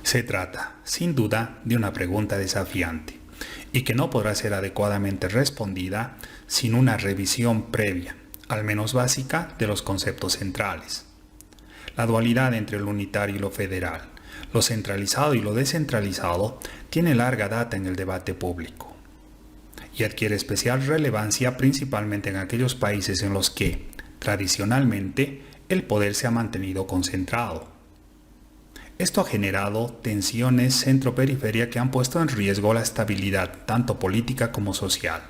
Se trata, sin duda, de una pregunta desafiante y que no podrá ser adecuadamente respondida sin una revisión previa, al menos básica, de los conceptos centrales. La dualidad entre lo unitario y lo federal, lo centralizado y lo descentralizado, tiene larga data en el debate público y adquiere especial relevancia principalmente en aquellos países en los que, tradicionalmente, el poder se ha mantenido concentrado. Esto ha generado tensiones centro-periferia que han puesto en riesgo la estabilidad tanto política como social,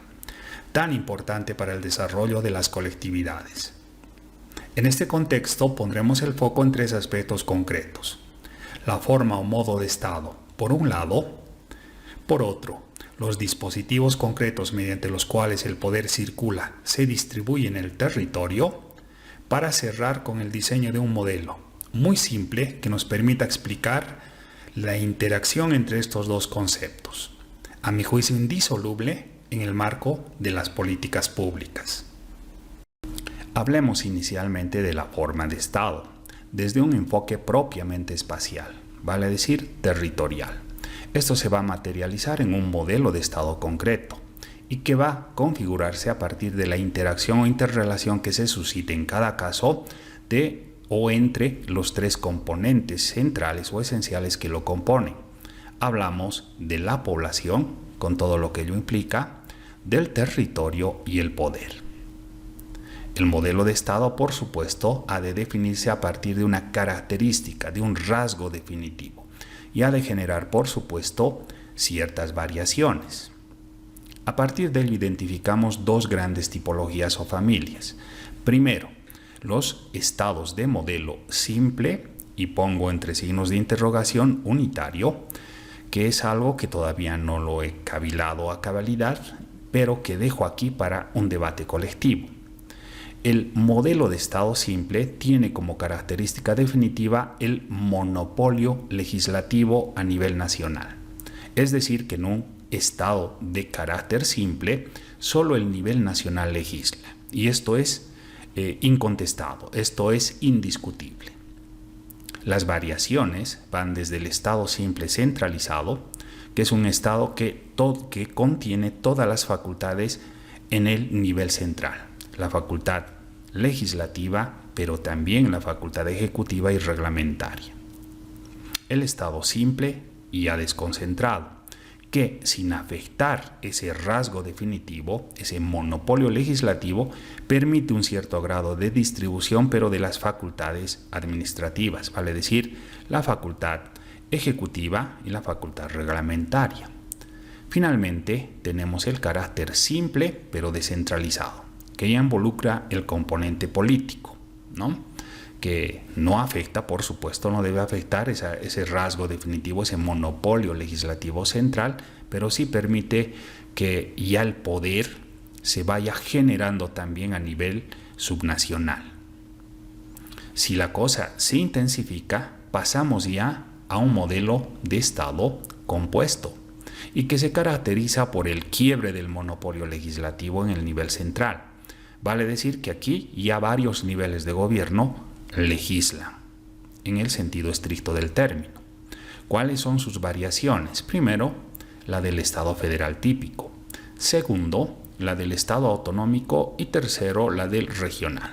tan importante para el desarrollo de las colectividades. En este contexto pondremos el foco en tres aspectos concretos: la forma o modo de Estado, por un lado; por otro, los dispositivos concretos mediante los cuales el poder circula, se distribuye en el territorio; para cerrar con el diseño de un modelo muy simple que nos permita explicar la interacción entre estos dos conceptos, a mi juicio indisoluble en el marco de las políticas públicas. Hablemos inicialmente de la forma de Estado, desde un enfoque propiamente espacial, vale decir territorial. Esto se va a materializar en un modelo de Estado concreto y que va a configurarse a partir de la interacción o interrelación que se suscite en cada caso de o entre los tres componentes centrales o esenciales que lo componen. Hablamos de la población, con todo lo que ello implica, del territorio y el poder. El modelo de Estado, por supuesto, ha de definirse a partir de una característica, de un rasgo definitivo, y ha de generar, por supuesto, ciertas variaciones. A partir de ello identificamos dos grandes tipologías o familias. Primero, los estados de modelo simple, y pongo entre signos de interrogación unitario, que es algo que todavía no lo he cavilado a cabalidad, pero que dejo aquí para un debate colectivo. El modelo de Estado simple tiene como característica definitiva el monopolio legislativo a nivel nacional. Es decir, que en un Estado de carácter simple, solo el nivel nacional legisla. Y esto es incontestado, esto es indiscutible. Las variaciones van desde el Estado simple centralizado, que es un Estado que contiene todas las facultades en el nivel central. La facultad legislativa, pero también la facultad ejecutiva y reglamentaria. El Estado simple y ya desconcentrado, que sin afectar ese rasgo definitivo, ese monopolio legislativo, permite un cierto grado de distribución, pero de las facultades administrativas, vale decir, la facultad ejecutiva y la facultad reglamentaria. Finalmente, tenemos el carácter simple, pero descentralizado, que ya involucra el componente político, ¿no? Que no afecta, por supuesto, no debe afectar ese rasgo definitivo, ese monopolio legislativo central, pero sí permite que ya el poder se vaya generando también a nivel subnacional. Si la cosa se intensifica, pasamos ya a un modelo de Estado compuesto y que se caracteriza por el quiebre del monopolio legislativo en el nivel central. Vale decir que aquí ya varios niveles de gobierno legislan, en el sentido estricto del término. ¿Cuáles son sus variaciones? Primero, la del Estado federal típico. Segundo, la del Estado autonómico. Y tercero, la del regional.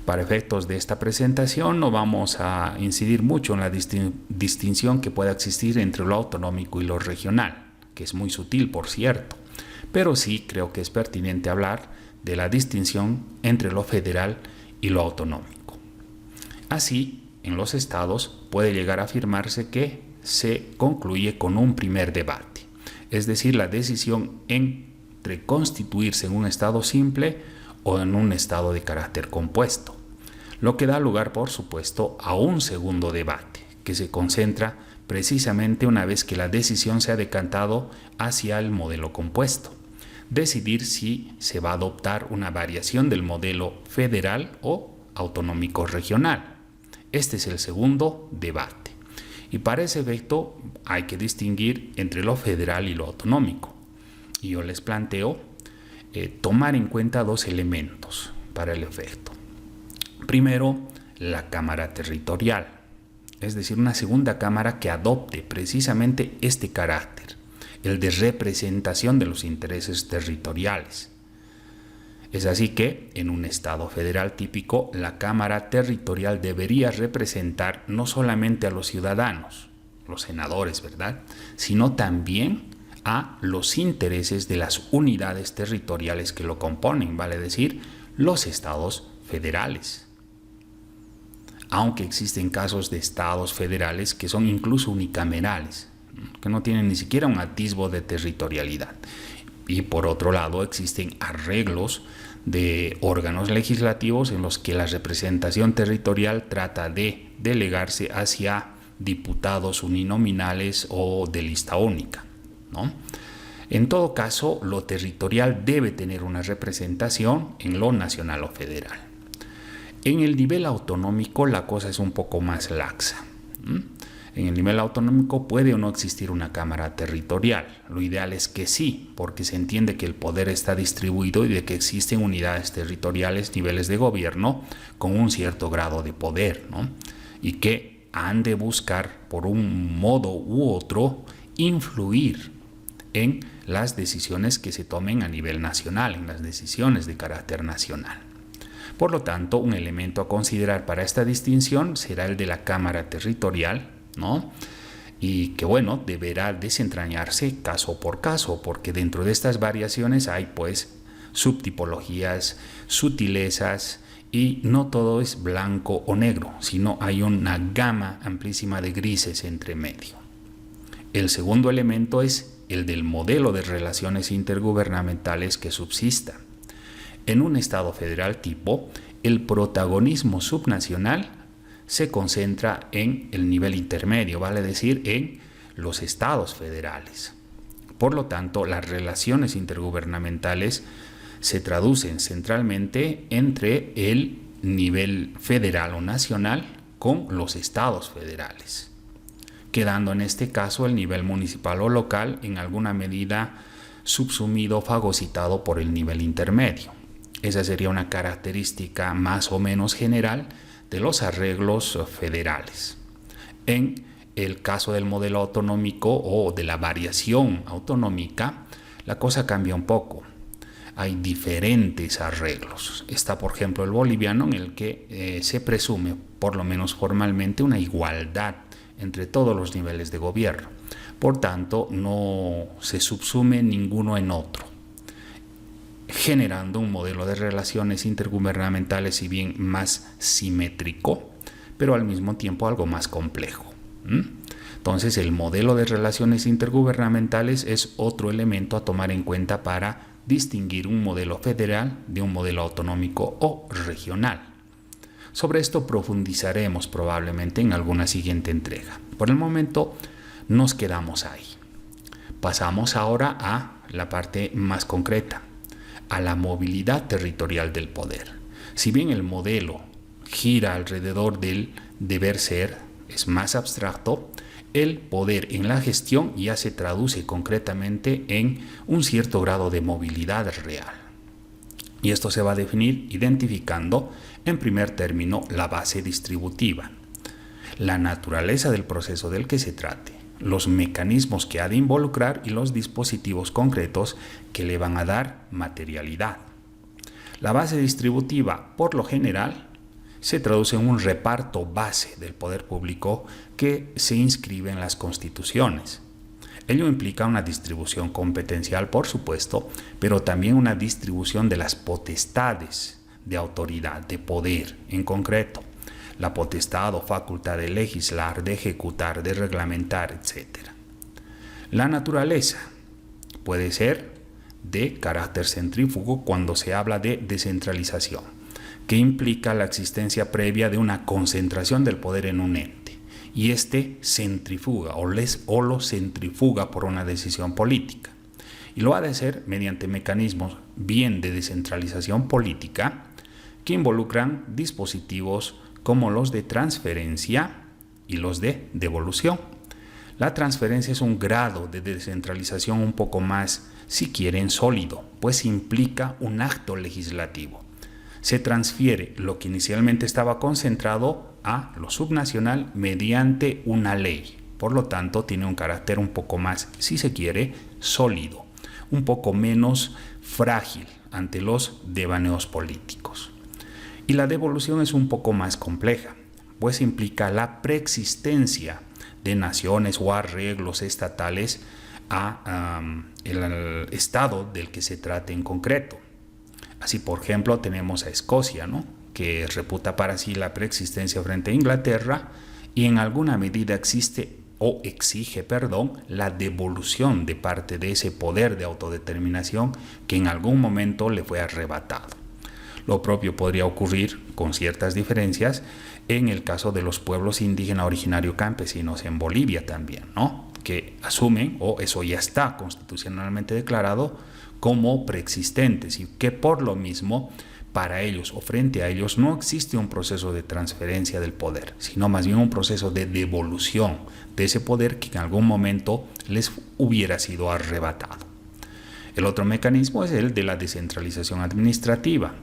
Para efectos de esta presentación no vamos a incidir mucho en la distinción que pueda existir entre lo autonómico y lo regional, que es muy sutil, por cierto, pero sí creo que es pertinente hablar de la distinción entre lo federal y lo autonómico. Así, en los estados puede llegar a afirmarse que se concluye con un primer debate, es decir, la decisión entre constituirse en un estado simple o en un estado de carácter compuesto, lo que da lugar, por supuesto, a un segundo debate, que se concentra precisamente una vez que la decisión se ha decantado hacia el modelo compuesto, decidir si se va a adoptar una variación del modelo federal o autonómico regional. Este es el segundo debate. Y para ese efecto hay que distinguir entre lo federal y lo autonómico. Y yo les planteo tomar en cuenta dos elementos para el efecto. Primero, la Cámara Territorial, es decir, una segunda cámara que adopte precisamente este carácter, el de representación de los intereses territoriales. Es así que, en un Estado federal típico, la Cámara Territorial debería representar no solamente a los ciudadanos, los senadores, ¿verdad?, sino también a los intereses de las unidades territoriales que lo componen, vale decir, los estados federales. Aunque existen casos de estados federales que son incluso unicamerales, que no tienen ni siquiera un atisbo de territorialidad. Y por otro lado, existen arreglos de órganos legislativos en los que la representación territorial trata de delegarse hacia diputados uninominales o de lista única, ¿no? En todo caso, lo territorial debe tener una representación en lo nacional o federal. En el nivel autonómico la cosa es un poco más laxa. En el nivel autonómico puede o no existir una cámara territorial. Lo ideal es que sí, porque se entiende que el poder está distribuido y de que existen unidades territoriales, niveles de gobierno con un cierto grado de poder, ¿no? Y que han de buscar, por un modo u otro, influir en las decisiones que se tomen a nivel nacional, en las decisiones de carácter nacional. Por lo tanto, un elemento a considerar para esta distinción será el de la cámara territorial, ¿no? Y que, bueno, deberá desentrañarse caso por caso, porque dentro de estas variaciones hay pues subtipologías, sutilezas, y no todo es blanco o negro, sino hay una gama amplísima de grises entre medio. El segundo elemento es el del modelo de relaciones intergubernamentales que subsista. En un Estado federal tipo, el protagonismo subnacional se concentra en el nivel intermedio, vale decir, en los estados federales. Por lo tanto, las relaciones intergubernamentales se traducen centralmente entre el nivel federal o nacional con los estados federales, quedando en este caso el nivel municipal o local en alguna medida subsumido o fagocitado por el nivel intermedio. Esa sería una característica más o menos general de los arreglos federales. En el caso del modelo autonómico o de la variación autonómica, la cosa cambia un poco. Hay diferentes arreglos. Está, por ejemplo, el boliviano, en el que se presume, por lo menos formalmente, una igualdad entre todos los niveles de gobierno. Por tanto, no se subsume ninguno en otro, generando un modelo de relaciones intergubernamentales, si bien más simétrico, pero al mismo tiempo algo más complejo. Entonces, el modelo de relaciones intergubernamentales es otro elemento a tomar en cuenta para distinguir un modelo federal de un modelo autonómico o regional. Sobre esto profundizaremos probablemente en alguna siguiente entrega. Por el momento nos quedamos ahí. Pasamos ahora a la parte más concreta, a la movilidad territorial del poder. Si bien el modelo gira alrededor del deber ser, es más abstracto, el poder en la gestión ya se traduce concretamente en un cierto grado de movilidad real. Y esto se va a definir identificando, en primer término, la base distributiva, la naturaleza del proceso del que se trate, los mecanismos que ha de involucrar y los dispositivos concretos que le van a dar materialidad. La base distributiva, por lo general, se traduce en un reparto base del poder público que se inscribe en las constituciones. Ello implica una distribución competencial, por supuesto, pero también una distribución de las potestades de autoridad, de poder en concreto, la potestad o facultad de legislar, de ejecutar, de reglamentar, etc. La naturaleza puede ser de carácter centrífugo cuando se habla de descentralización, que implica la existencia previa de una concentración del poder en un ente, y este centrifuga o lo centrifuga por una decisión política. Y lo ha de hacer mediante mecanismos bien de descentralización política que involucran dispositivos como los de transferencia y los de devolución. La transferencia es un grado de descentralización un poco más, si quieren, sólido, pues implica un acto legislativo. Se transfiere lo que inicialmente estaba concentrado a lo subnacional mediante una ley. Por lo tanto, tiene un carácter un poco más, si se quiere, sólido, un poco menos frágil ante los devaneos políticos. Y la devolución es un poco más compleja, pues implica la preexistencia de naciones o arreglos estatales el estado del que se trate en concreto. Así, por ejemplo, tenemos a Escocia, ¿no?, que reputa para sí la preexistencia frente a Inglaterra y en alguna medida exige, la devolución de parte de ese poder de autodeterminación que en algún momento le fue arrebatado. Lo propio podría ocurrir, con ciertas diferencias, en el caso de los pueblos indígenas originarios campesinos en Bolivia también, ¿no?, que asumen, o eso ya está constitucionalmente declarado, como preexistentes y que por lo mismo para ellos o frente a ellos no existe un proceso de transferencia del poder, sino más bien un proceso de devolución de ese poder que en algún momento les hubiera sido arrebatado. El otro mecanismo es el de la descentralización administrativa,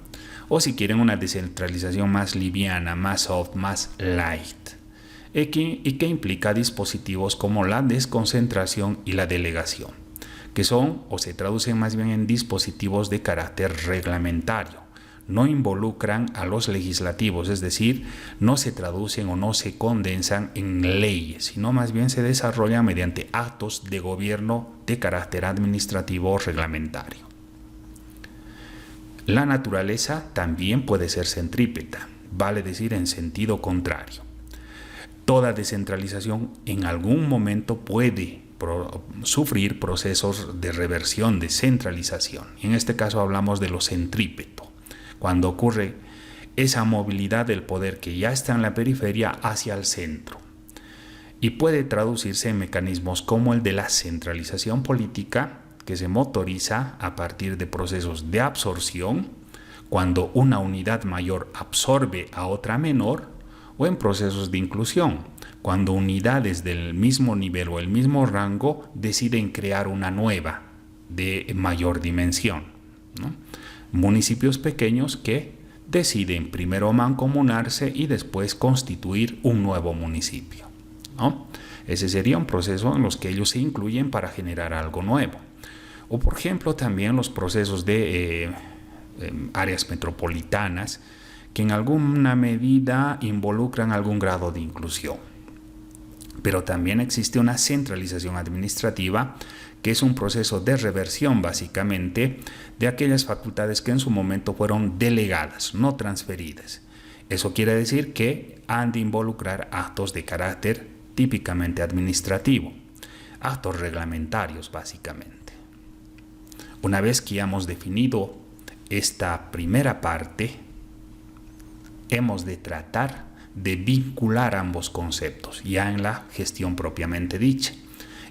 o si quieren una descentralización más liviana, más soft, más light, y que implica dispositivos como la desconcentración y la delegación, que son o se traducen más bien en dispositivos de carácter reglamentario. No involucran a los legislativos, es decir, no se traducen o no se condensan en leyes, sino más bien se desarrollan mediante actos de gobierno de carácter administrativo o reglamentario. La naturaleza también puede ser centrípeta, vale decir en sentido contrario. Toda descentralización en algún momento puede sufrir procesos de reversión, de centralización. En este caso hablamos de lo centrípeto, cuando ocurre esa movilidad del poder que ya está en la periferia hacia el centro. Y puede traducirse en mecanismos como el de la centralización política, que se motoriza a partir de procesos de absorción, cuando una unidad mayor absorbe a otra menor, o en procesos de inclusión, cuando unidades del mismo nivel o el mismo rango deciden crear una nueva de mayor dimensión, ¿no? Municipios pequeños que deciden primero mancomunarse y después constituir un nuevo municipio, ¿no? Ese sería un proceso en los que ellos se incluyen para generar algo nuevo. O por ejemplo también los procesos de áreas metropolitanas que en alguna medida involucran algún grado de inclusión. Pero también existe una centralización administrativa, que es un proceso de reversión básicamente de aquellas facultades que en su momento fueron delegadas, no transferidas. Eso quiere decir que han de involucrar actos de carácter típicamente administrativo, actos reglamentarios básicamente. Una vez que hemos definido esta primera parte, hemos de tratar de vincular ambos conceptos ya en la gestión propiamente dicha.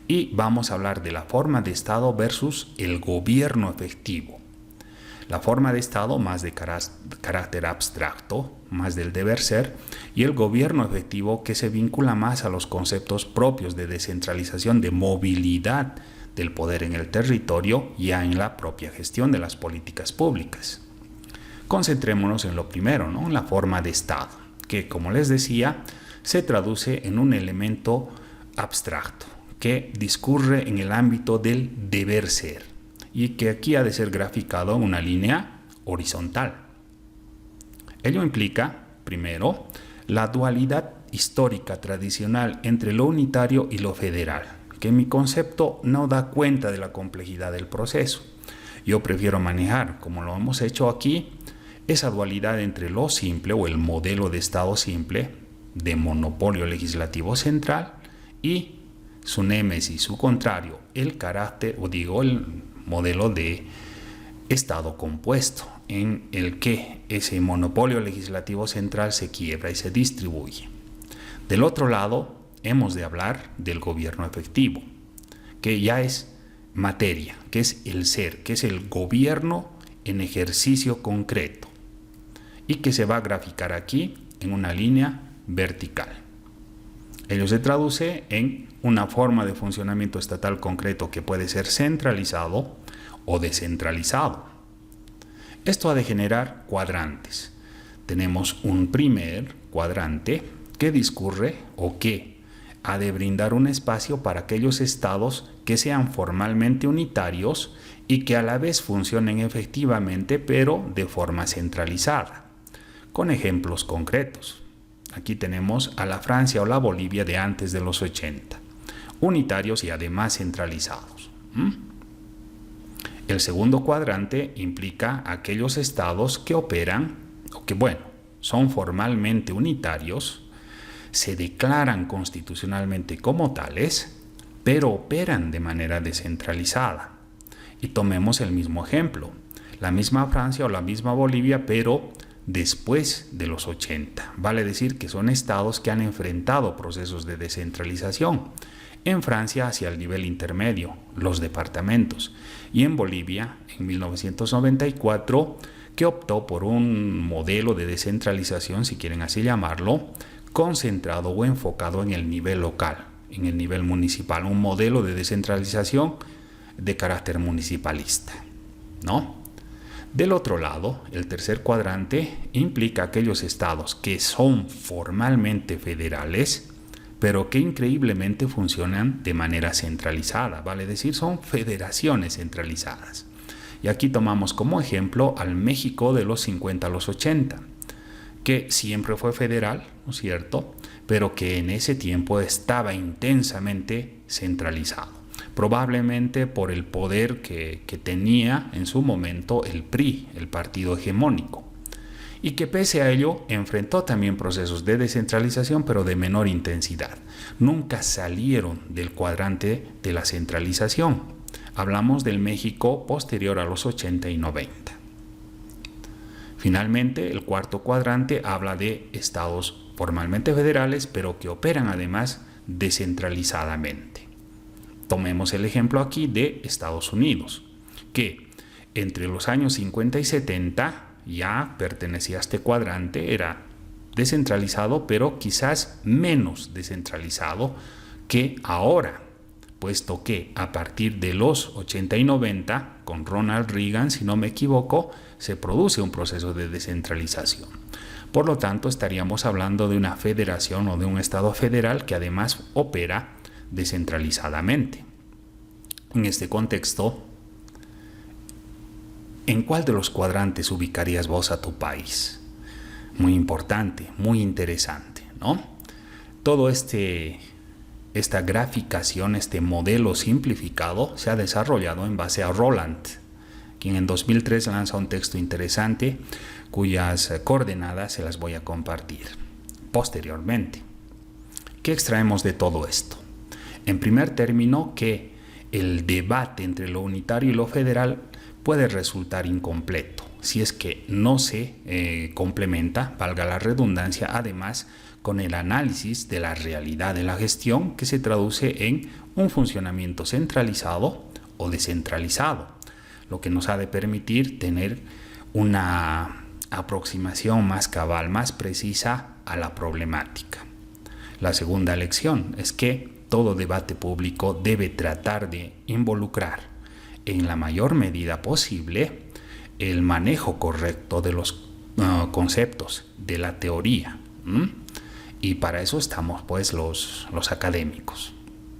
Y vamos a hablar de la forma de Estado versus el gobierno efectivo. La forma de Estado más de carácter abstracto, más del deber ser, y el gobierno efectivo que se vincula más a los conceptos propios de descentralización, de movilidad del poder en el territorio, ya en la propia gestión de las políticas públicas. Concentrémonos en lo primero, ¿no?, en la forma de Estado, que, como les decía, se traduce en un elemento abstracto que discurre en el ámbito del deber ser y que aquí ha de ser graficado en una línea horizontal. Ello implica, primero, la dualidad histórica tradicional entre lo unitario y lo federal, que en mi concepto no da cuenta de la complejidad del proceso. Yo prefiero manejar, como lo hemos hecho aquí, esa dualidad entre lo simple o el modelo de Estado simple, de monopolio legislativo central, y su némesis, su contrario, el modelo de Estado compuesto, en el que ese monopolio legislativo central se quiebra y se distribuye. Del otro lado, hemos de hablar del gobierno efectivo, que ya es materia, que es el ser, que es el gobierno en ejercicio concreto, y que se va a graficar aquí en una línea vertical. Ello se traduce en una forma de funcionamiento estatal concreto que puede ser centralizado o descentralizado. Esto ha de generar cuadrantes. Tenemos un primer cuadrante que discurre o que ha de brindar un espacio para aquellos estados que sean formalmente unitarios y que a la vez funcionen efectivamente, pero de forma centralizada. Con ejemplos concretos. Aquí tenemos a la Francia o la Bolivia de antes de los 80, unitarios y además centralizados. El segundo cuadrante implica aquellos estados que operan, o que son formalmente unitarios, se declaran constitucionalmente como tales, pero operan de manera descentralizada. Y tomemos el mismo ejemplo, la misma Francia o la misma Bolivia, pero después de los 80. Vale decir que son estados que han enfrentado procesos de descentralización. En Francia hacia el nivel intermedio, los departamentos, y en Bolivia en 1994, que optó por un modelo de descentralización, si quieren así llamarlo, concentrado o enfocado en el nivel local, en el nivel municipal, un modelo de descentralización de carácter municipalista, ¿no? Del otro lado, el tercer cuadrante implica aquellos estados que son formalmente federales, pero que increíblemente funcionan de manera centralizada, vale decir, son federaciones centralizadas. Y aquí tomamos como ejemplo al México de los 50 a los 80, que siempre fue federal, ¿no es cierto?, pero que en ese tiempo estaba intensamente centralizado, probablemente por el poder que tenía en su momento el PRI, el partido hegemónico, y que pese a ello enfrentó también procesos de descentralización, pero de menor intensidad. Nunca salieron del cuadrante de la centralización. Hablamos del México posterior a los 80 y 90. Finalmente, el cuarto cuadrante habla de estados formalmente federales, pero que operan además descentralizadamente. Tomemos el ejemplo aquí de Estados Unidos, que entre los años 50 y 70 ya pertenecía a este cuadrante, era descentralizado, pero quizás menos descentralizado que ahora, puesto que a partir de los 80 y 90, con Ronald Reagan, si no me equivoco, se produce un proceso de descentralización. Por lo tanto, estaríamos hablando de una federación o de un estado federal que además opera descentralizadamente. En este contexto, ¿en cuál de los cuadrantes ubicarías vos a tu país? Muy importante, muy interesante, ¿no? Todo esta graficación, este modelo simplificado se ha desarrollado en base a Roland, quien en 2003 lanza un texto interesante cuyas coordenadas se las voy a compartir posteriormente. ¿Qué extraemos de todo esto? En primer término, que el debate entre lo unitario y lo federal puede resultar incompleto si es que no se complementa, valga la redundancia, además con el análisis de la realidad de la gestión, que se traduce en un funcionamiento centralizado o descentralizado, lo que nos ha de permitir tener una aproximación más cabal, más precisa a la problemática. La segunda lección es que todo debate público debe tratar de involucrar en la mayor medida posible el manejo correcto de los conceptos, de la teoría. Y para eso estamos pues los académicos.